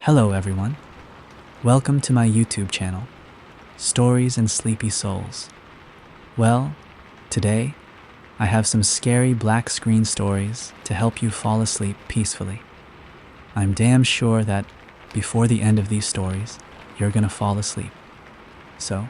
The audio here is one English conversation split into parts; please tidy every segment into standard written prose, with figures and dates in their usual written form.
Hello everyone, welcome to my YouTube channel, Stories and Sleepy Souls. Well, today I have some scary black screen stories to help you fall asleep peacefully. I'm damn sure that before the end of these stories, you're gonna fall asleep. So,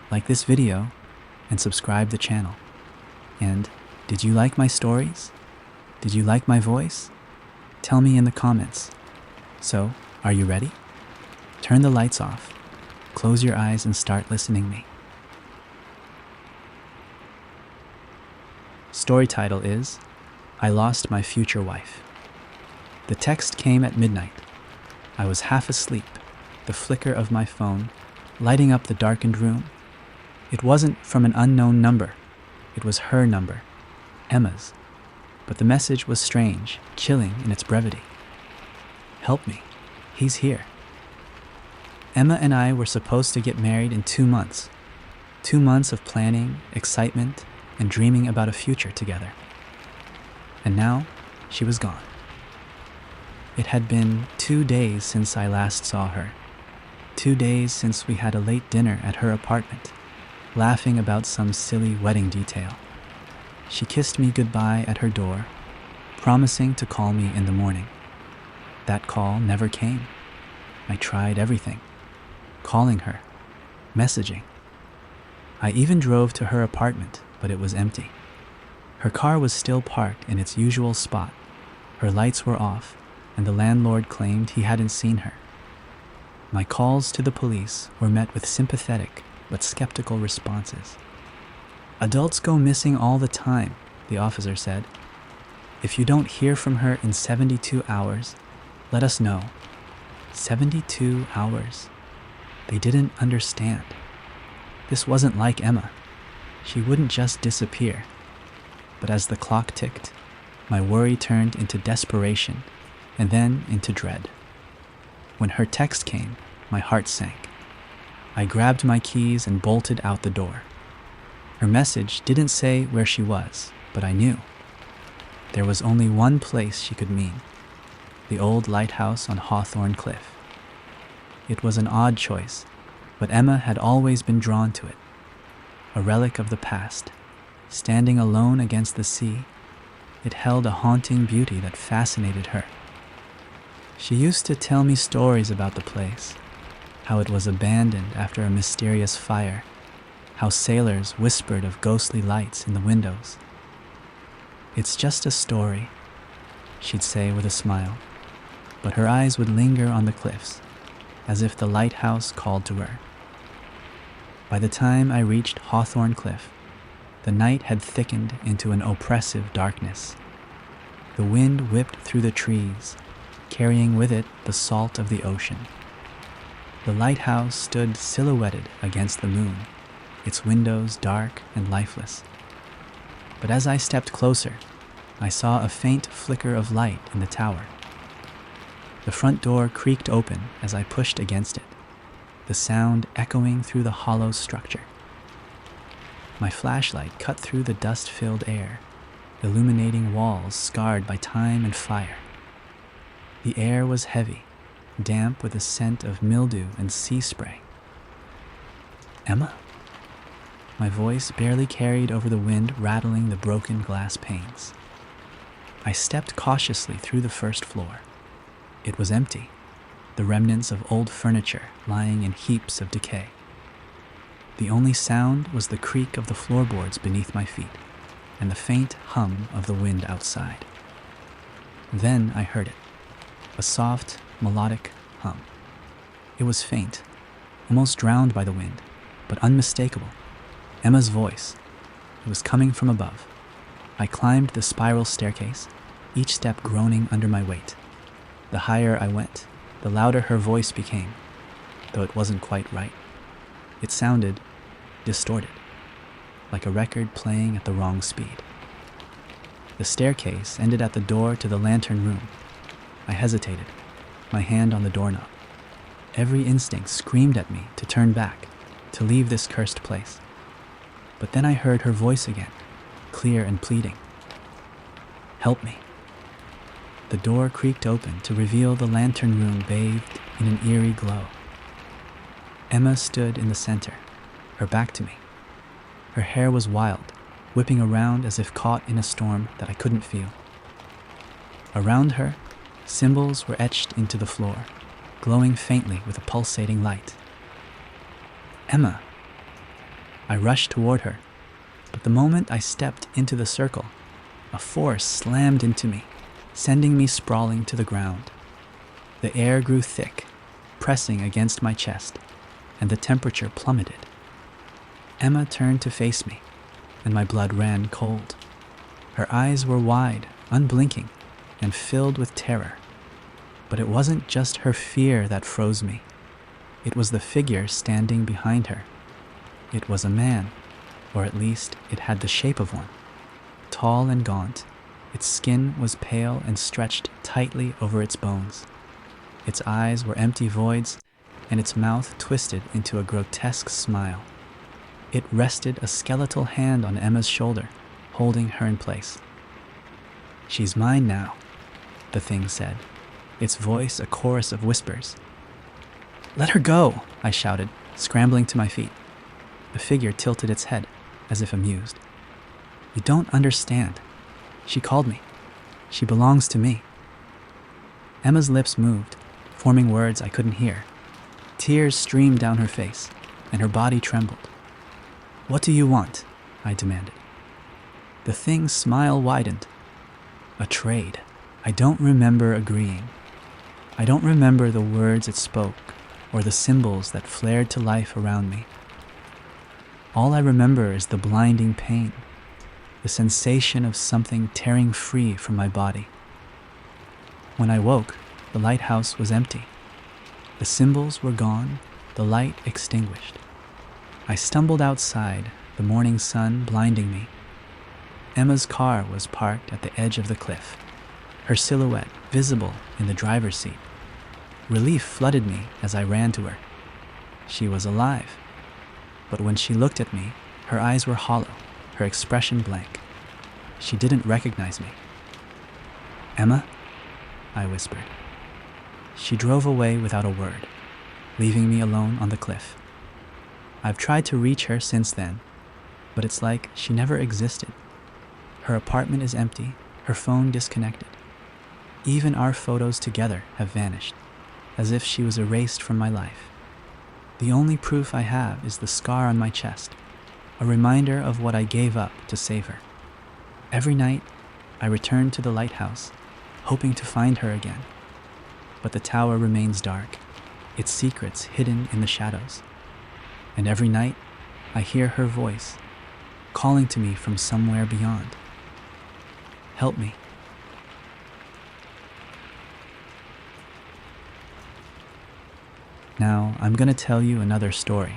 like this video and subscribe the channel. And did you like my stories? Did you like my voice? Tell me in the comments. So, are you ready? Turn the lights off, close your eyes and start listening me. Story title is, I Lost My Future Wife. The text came at midnight. I was half asleep, the flicker of my phone lighting up the darkened room. It wasn't from an unknown number. It was her number, Emma's. But the message was strange, chilling in its brevity. Help me. He's here. Emma and I were supposed to get married in 2 months. 2 months of planning, excitement, and dreaming about a future together. And now, she was gone. It had been 2 days since I last saw her. 2 days since we had a late dinner at her apartment, laughing about some silly wedding detail. She kissed me goodbye at her door, promising to call me in the morning. That call never came. I tried everything. Calling her, messaging. I even drove to her apartment, but it was empty. Her car was still parked in its usual spot. Her lights were off, and the landlord claimed he hadn't seen her. My calls to the police were met with sympathetic but skeptical responses. Adults go missing all the time, the officer said. If you don't hear from her in 72 hours, let us know. 72 hours. They didn't understand. This wasn't like Emma. She wouldn't just disappear. But as the clock ticked, my worry turned into desperation and then into dread. When her text came, my heart sank. I grabbed my keys and bolted out the door. Her message didn't say where she was, but I knew. There was only one place she could mean. The old lighthouse on Hawthorne Cliff. It was an odd choice, but Emma had always been drawn to it. A relic of the past, standing alone against the sea, it held a haunting beauty that fascinated her. She used to tell me stories about the place, how it was abandoned after a mysterious fire, how sailors whispered of ghostly lights in the windows. It's just a story, she'd say with a smile. But her eyes would linger on the cliffs, as if the lighthouse called to her. By the time I reached Hawthorne Cliff, the night had thickened into an oppressive darkness. The wind whipped through the trees, carrying with it the salt of the ocean. The lighthouse stood silhouetted against the moon, its windows dark and lifeless. But as I stepped closer, I saw a faint flicker of light in the tower. The front door creaked open as I pushed against it, the sound echoing through the hollow structure. My flashlight cut through the dust-filled air, illuminating walls scarred by time and fire. The air was heavy, damp with a scent of mildew and sea spray. Emma? My voice barely carried over the wind, rattling the broken glass panes. I stepped cautiously through the first floor. It was empty, the remnants of old furniture lying in heaps of decay. The only sound was the creak of the floorboards beneath my feet and the faint hum of the wind outside. Then I heard it, a soft, melodic hum. It was faint, almost drowned by the wind, but unmistakable. Emma's voice. It was coming from above. I climbed the spiral staircase, each step groaning under my weight. The higher I went, the louder her voice became, though it wasn't quite right. It sounded distorted, like a record playing at the wrong speed. The staircase ended at the door to the lantern room. I hesitated, my hand on the doorknob. Every instinct screamed at me to turn back, to leave this cursed place. But then I heard her voice again, clear and pleading. Help me. The door creaked open to reveal the lantern room bathed in an eerie glow. Emma stood in the center, her back to me. Her hair was wild, whipping around as if caught in a storm that I couldn't feel. Around her, symbols were etched into the floor, glowing faintly with a pulsating light. Emma! I rushed toward her, but the moment I stepped into the circle, a force slammed into me, sending me sprawling to the ground. The air grew thick, pressing against my chest, and the temperature plummeted. Emma turned to face me, and my blood ran cold. Her eyes were wide, unblinking, and filled with terror. But it wasn't just her fear that froze me. It was the figure standing behind her. It was a man, or at least it had the shape of one. Tall and gaunt, its skin was pale and stretched tightly over its bones. Its eyes were empty voids, and its mouth twisted into a grotesque smile. It rested a skeletal hand on Emma's shoulder, holding her in place. "She's mine now," the thing said, its voice a chorus of whispers. "Let her go!" I shouted, scrambling to my feet. The figure tilted its head, as if amused. "You don't understand. She called me. She belongs to me." Emma's lips moved, forming words I couldn't hear. Tears streamed down her face, and her body trembled. "What do you want?" I demanded. The thing's smile widened. "A trade. I don't remember agreeing. I don't remember the words it spoke or the symbols that flared to life around me. All I remember is the blinding pain, the sensation of something tearing free from my body. When I woke, the lighthouse was empty. The symbols were gone, the light extinguished. I stumbled outside, the morning sun blinding me. Emma's car was parked at the edge of the cliff, her silhouette visible in the driver's seat. Relief flooded me as I ran to her. She was alive. But when she looked at me, her eyes were hollow, her expression blank. She didn't recognize me. "Emma?" I whispered. She drove away without a word, leaving me alone on the cliff. I've tried to reach her since then, but it's like she never existed. Her apartment is empty, her phone disconnected. Even our photos together have vanished, as if she was erased from my life. The only proof I have is the scar on my chest, a reminder of what I gave up to save her. Every night, I return to the lighthouse, hoping to find her again. But the tower remains dark, its secrets hidden in the shadows. And every night, I hear her voice, calling to me from somewhere beyond. Help me. Now, I'm going to tell you another story.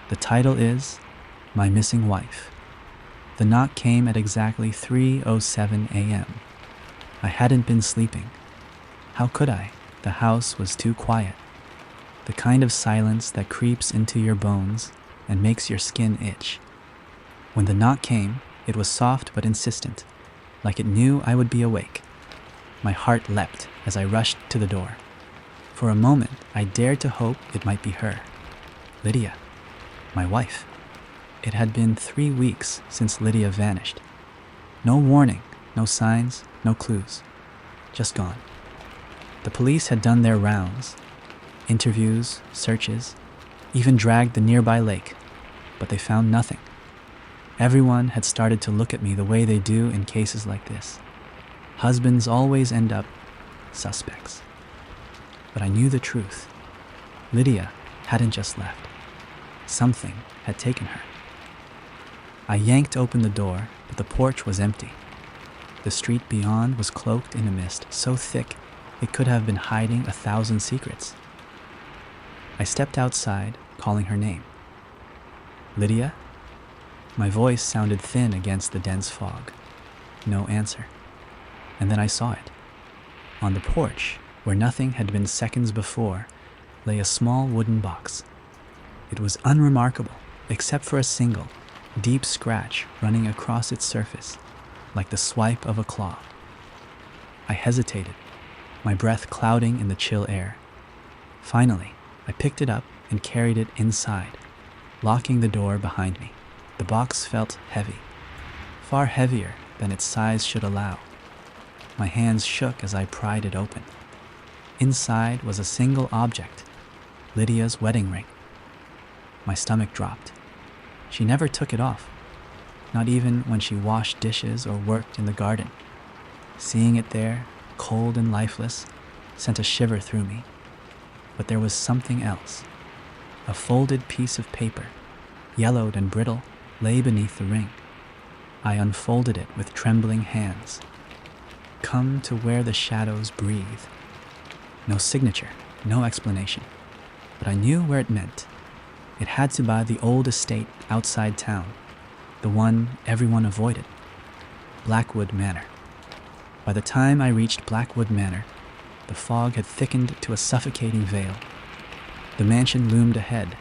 The title is My Missing Wife. The knock came at exactly 3:07 a.m. I hadn't been sleeping. How could I? The house was too quiet. The kind of silence that creeps into your bones and makes your skin itch. When the knock came, it was soft but insistent, like it knew I would be awake. My heart leapt as I rushed to the door. For a moment, I dared to hope it might be her. Lydia, my wife. It had been 3 weeks since Lydia vanished. No warning, no signs, no clues. Just gone. The police had done their rounds. Interviews, searches, even dragged the nearby lake, but they found nothing. Everyone had started to look at me the way they do in cases like this. Husbands always end up suspects. But I knew the truth. Lydia hadn't just left. Something had taken her. I yanked open the door, but the porch was empty. The street beyond was cloaked in a mist so thick it could have been hiding 1,000 secrets. I stepped outside, calling her name. Lydia? My voice sounded thin against the dense fog. No answer. And then I saw it. On the porch, where nothing had been seconds before, lay a small wooden box. It was unremarkable, except for a single, deep scratch running across its surface, like the swipe of a claw. I hesitated, my breath clouding in the chill air. Finally, I picked it up and carried it inside, locking the door behind me. The box felt heavy, far heavier than its size should allow. My hands shook as I pried it open. Inside was a single object, Lydia's wedding ring. My stomach dropped. She never took it off, not even when she washed dishes or worked in the garden. Seeing it there, cold and lifeless, sent a shiver through me. But there was something else. A folded piece of paper, yellowed and brittle, lay beneath the ring. I unfolded it with trembling hands. Come to where the shadows breathe. No signature, no explanation. But I knew where it meant. It had to be the old estate outside town, the one everyone avoided, Blackwood Manor. By the time I reached Blackwood Manor, the fog had thickened to a suffocating veil. The mansion loomed ahead,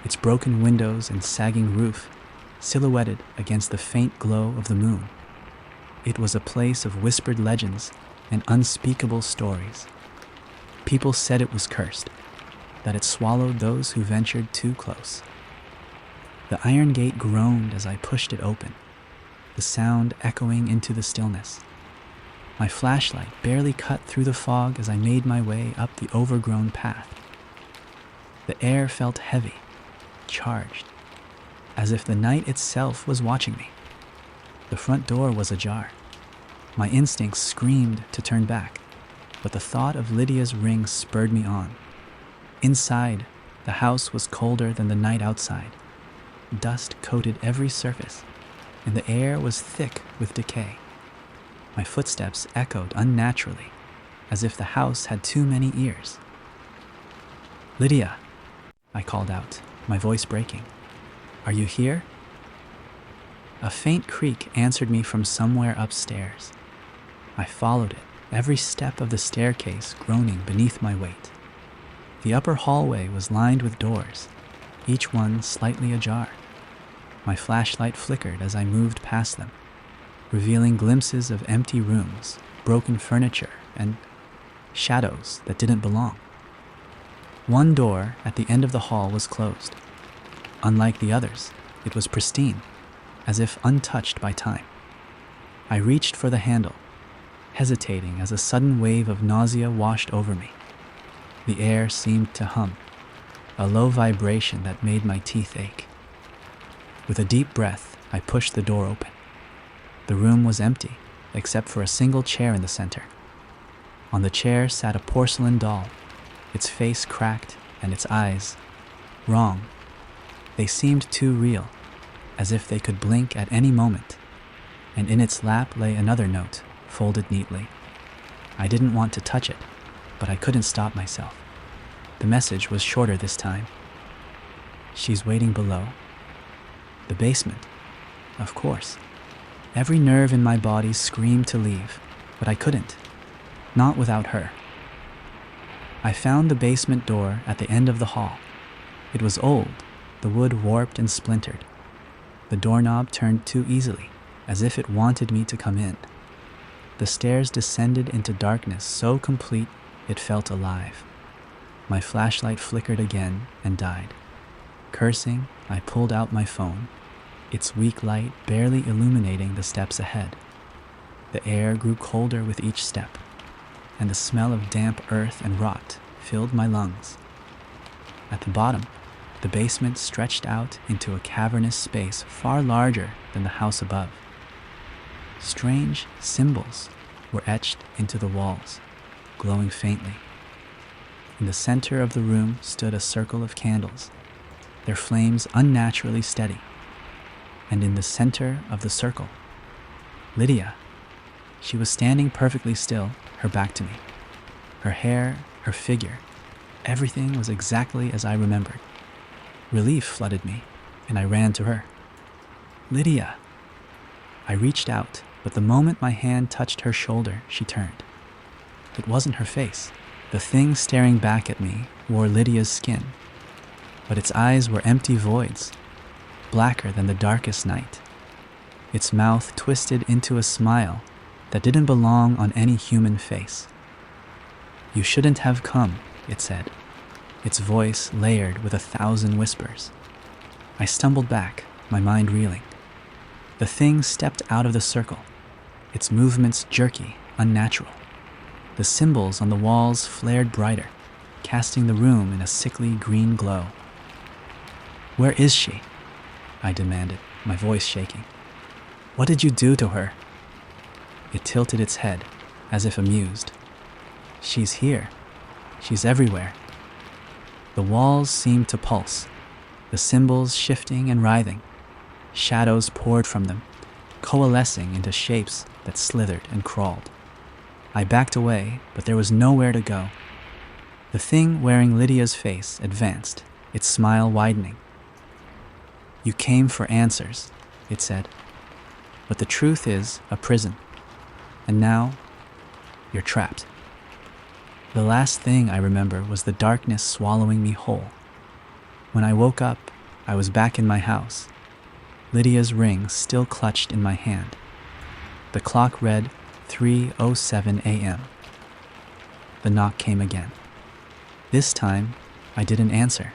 its broken windows and sagging roof silhouetted against the faint glow of the moon. It was a place of whispered legends and unspeakable stories. People said it was cursed, that it swallowed those who ventured too close. The iron gate groaned as I pushed it open, the sound echoing into the stillness. My flashlight barely cut through the fog as I made my way up the overgrown path. The air felt heavy, charged, as if the night itself was watching me. The front door was ajar. My instincts screamed to turn back, but the thought of Lydia's ring spurred me on. Inside, the house was colder than the night outside. Dust coated every surface, and the air was thick with decay. My footsteps echoed unnaturally, as if the house had too many ears. "Lydia," I called out, my voice breaking. "Are you here?" A faint creak answered me from somewhere upstairs. I followed it, every step of the staircase groaning beneath my weight. The upper hallway was lined with doors, each one slightly ajar. My flashlight flickered as I moved past them, revealing glimpses of empty rooms, broken furniture, and shadows that didn't belong. One door at the end of the hall was closed. Unlike the others, it was pristine, as if untouched by time. I reached for the handle, hesitating as a sudden wave of nausea washed over me. The air seemed to hum, a low vibration that made my teeth ache. With a deep breath, I pushed the door open. The room was empty, except for a single chair in the center. On the chair sat a porcelain doll, its face cracked and its eyes wrong. They seemed too real, as if they could blink at any moment. And in its lap lay another note, folded neatly. I didn't want to touch it, but I couldn't stop myself. The message was shorter this time. "She's waiting below." The basement. Of course. Every nerve in my body screamed to leave, but I couldn't. Not without her. I found the basement door at the end of the hall. It was old, the wood warped and splintered. The doorknob turned too easily, as if it wanted me to come in. The stairs descended into darkness so complete it felt alive. My flashlight flickered again and died. Cursing, I pulled out my phone, its weak light barely illuminating the steps ahead. The air grew colder with each step, and the smell of damp earth and rot filled my lungs. At the bottom, the basement stretched out into a cavernous space far larger than the house above. Strange symbols were etched into the walls, glowing faintly. In the center of the room stood a circle of candles, their flames unnaturally steady. And in the center of the circle, Lydia. She was standing perfectly still, her back to me. Her hair, her figure, everything was exactly as I remembered. Relief flooded me, and I ran to her. "Lydia!" I reached out, but the moment my hand touched her shoulder, she turned. It wasn't her face. The thing staring back at me wore Lydia's skin, but its eyes were empty voids, blacker than the darkest night. Its mouth twisted into a smile that didn't belong on any human face. "You shouldn't have come," it said, its voice layered with 1,000 whispers. I stumbled back, my mind reeling. The thing stepped out of the circle, its movements jerky, unnatural. The symbols on the walls flared brighter, casting the room in a sickly green glow. "Where is she?" I demanded, my voice shaking. "What did you do to her?" It tilted its head, as if amused. "She's here. She's everywhere." The walls seemed to pulse, the symbols shifting and writhing. Shadows poured from them, coalescing into shapes that slithered and crawled. I backed away, but there was nowhere to go. The thing wearing Lydia's face advanced, its smile widening. "You came for answers," it said. "But the truth is a prison. And now, you're trapped." The last thing I remember was the darkness swallowing me whole. When I woke up, I was back in my house, Lydia's ring still clutched in my hand. The clock read 3:07 a.m. The knock came again. This time, I didn't answer.